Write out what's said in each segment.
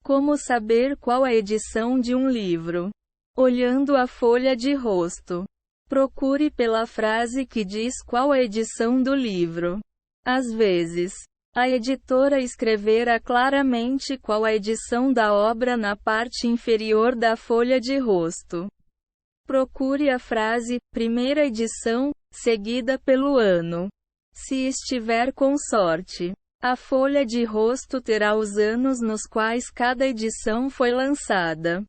Como saber qual a edição de um livro? Olhando a folha de rosto. Procure pela frase que diz qual a edição do livro. Às vezes, a editora escreverá claramente qual a edição da obra na parte inferior da folha de rosto. Procure a frase primeira edição, seguida pelo ano. Se estiver com sorte, a folha de rosto terá os anos nos quais cada edição foi lançada.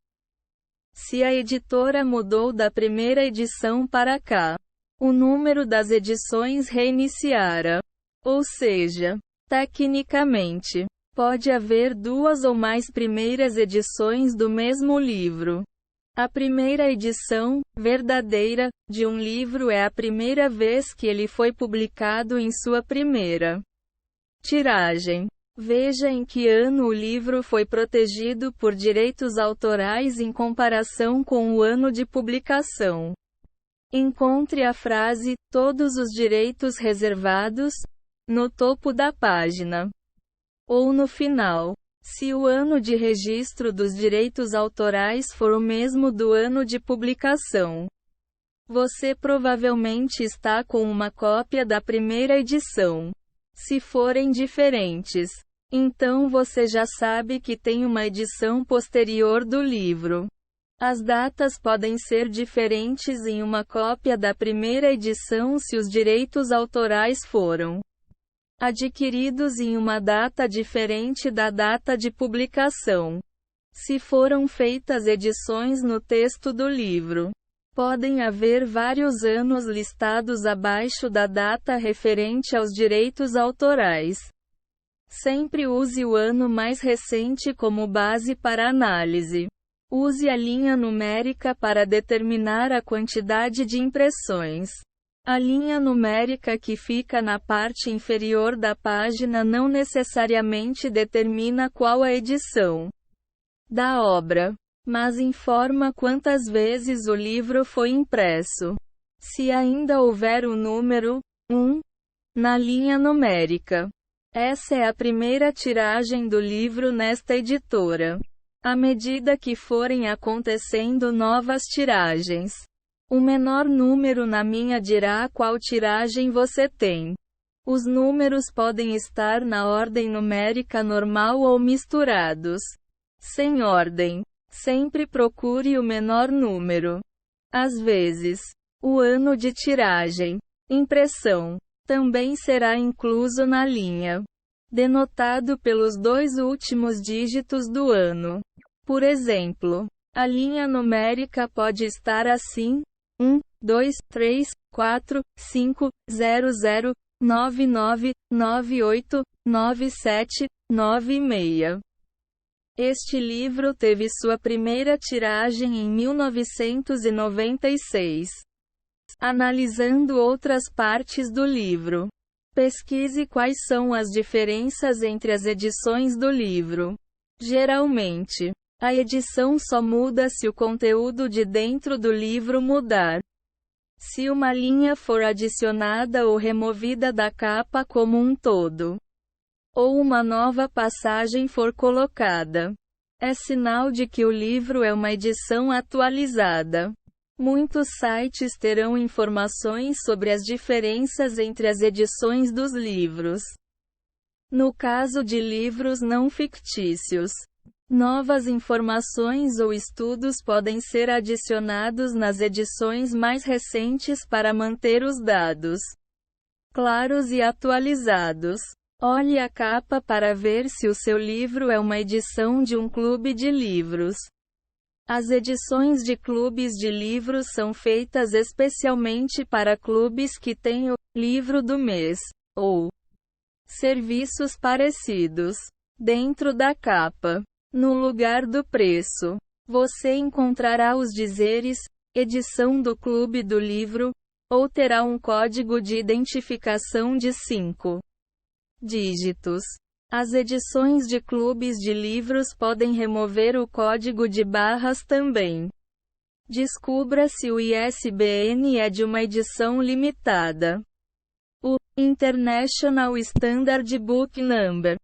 Se a editora mudou da primeira edição para cá, o número das edições reiniciará. Ou seja, tecnicamente, pode haver duas ou mais primeiras edições do mesmo livro. A primeira edição, verdadeira, de um livro é a primeira vez que ele foi publicado em sua primeira tiragem. Veja em que ano o livro foi protegido por direitos autorais em comparação com o ano de publicação. Encontre a frase "todos os direitos reservados" no topo da página. Ou no final. Se o ano de registro dos direitos autorais for o mesmo do ano de publicação, você provavelmente está com uma cópia da primeira edição. Se forem diferentes, então você já sabe que tem uma edição posterior do livro. As datas podem ser diferentes em uma cópia da primeira edição se os direitos autorais foram adquiridos em uma data diferente da data de publicação. Se foram feitas edições no texto do livro, podem haver vários anos listados abaixo da data referente aos direitos autorais. Sempre use o ano mais recente como base para análise. Use a linha numérica para determinar a quantidade de impressões. A linha numérica que fica na parte inferior da página não necessariamente determina qual a edição da obra, mas informa quantas vezes o livro foi impresso. Se ainda houver o número 1 na linha numérica, essa é a primeira tiragem do livro nesta editora. À medida que forem acontecendo novas tiragens, o menor número na minha dirá qual tiragem você tem. Os números podem estar na ordem numérica normal ou misturados. Sem ordem. Sempre procure o menor número. Às vezes, o ano de tiragem, impressão, também será incluso na linha, denotado pelos dois últimos dígitos do ano. Por exemplo, a linha numérica pode estar assim: 1, 2, 3, 4, 5, 0, 0, 9, 9, 9, 8, 9, 7, 9 e meia. Este livro teve sua primeira tiragem em 1996. Analisando outras partes do livro, pesquise quais são as diferenças entre as edições do livro. Geralmente, a edição só muda se o conteúdo de dentro do livro mudar. Se uma linha for adicionada ou removida da capa como um todo, ou uma nova passagem for colocada, é sinal de que o livro é uma edição atualizada. Muitos sites terão informações sobre as diferenças entre as edições dos livros. No caso de livros não fictícios, novas informações ou estudos podem ser adicionados nas edições mais recentes para manter os dados claros e atualizados. Olhe a capa para ver se o seu livro é uma edição de um clube de livros. As edições de clubes de livros são feitas especialmente para clubes que têm o livro do mês ou serviços parecidos dentro da capa. No lugar do preço, você encontrará os dizeres edição do clube do livro, ou terá um código de identificação de 5 dígitos. As edições de clubes de livros podem remover o código de barras também. Descubra se o ISBN é de uma edição limitada. O International Standard Book Number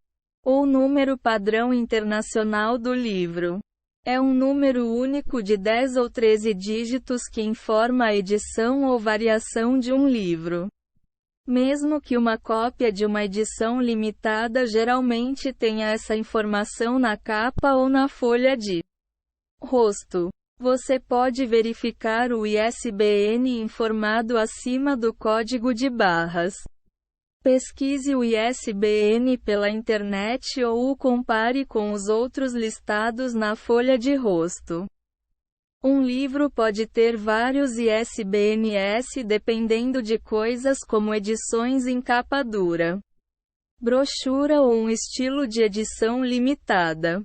ou número padrão internacional do livro. É um número único de 10 ou 13 dígitos que informa a edição ou variação de um livro. Mesmo que uma cópia de uma edição limitada geralmente tenha essa informação na capa ou na folha de rosto. Você pode verificar o ISBN informado acima do código de barras. Pesquise o ISBN pela internet ou o compare com os outros listados na folha de rosto. Um livro pode ter vários ISBNs dependendo de coisas como edições em capa dura, brochura ou um estilo de edição limitada.